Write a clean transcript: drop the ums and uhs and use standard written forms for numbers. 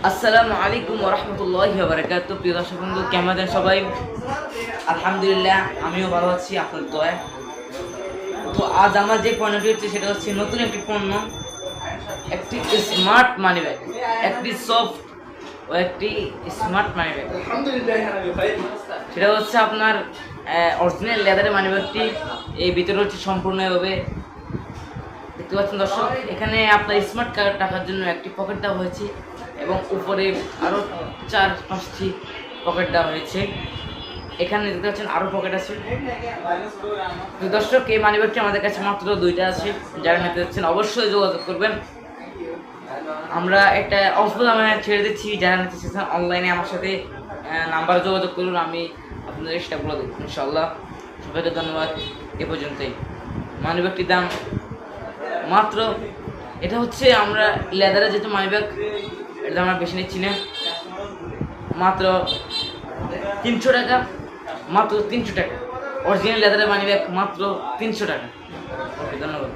আসসালামু আলাইকুম ওয়া রাহমাতুল্লাহি ওয়া বারাকাতুহু। প্রিয় দর্শক বন্ধু, কেমন আছেন সবাই? আলহামদুলিল্লাহ, আমিও ভালো আছি আপনার দয়ায়। তো আজ আমার যে পণ্যটি হচ্ছে সেটা হচ্ছে নতুন একটি পণ্য, একটি স্মার্ট মানি ব্যাগ, একটি সফট ও একটি স্মার্ট মানি ব্যাগ। সেটা হচ্ছে আপনার অরিজিনাল লেদারের মানি ব্যাগটি। এই ভিতরে হচ্ছে সম্পূর্ণভাবে দেখতে পাচ্ছেন দর্শক, এখানে আপনার স্মার্ট কার্ড রাখার জন্য একটি পকেট দেওয়া হয়েছে এবং উপরে আরও 4-5টি পকেট দেওয়া হয়েছে। এখানে দেখতে পাচ্ছেন আরও পকেট আছে। তো দর্শক, এই মানিব্যাগটি আমাদের কাছে মাত্র 2টা আছে। যারা নিতে যাচ্ছেন অবশ্যই যোগাযোগ করবেন। আমরা একটা অল্প দামে ছেড়ে দিচ্ছি। যারা নিতে চাচ্ছেন অনলাইনে আমার সাথে নাম্বারে যোগাযোগ করুন, আমি আপনাদের সেটা বলে দেবো ইনশাআল্লাহ। সবাইকে ধন্যবাদ। এ পর্যন্তই। মানিব্যাগটির দাম মাত্র, এটা হচ্ছে আমরা লেদারের যেহেতু মানিব্যাগ, এটা আমরা বেশি নিচ্ছি না, মাত্র 300 টাকা। মাত্র 300 টাকা অরিজিনাল লেদারের মানিব্যাগ, মাত্র 300 টাকা। ওকে, ধন্যবাদ।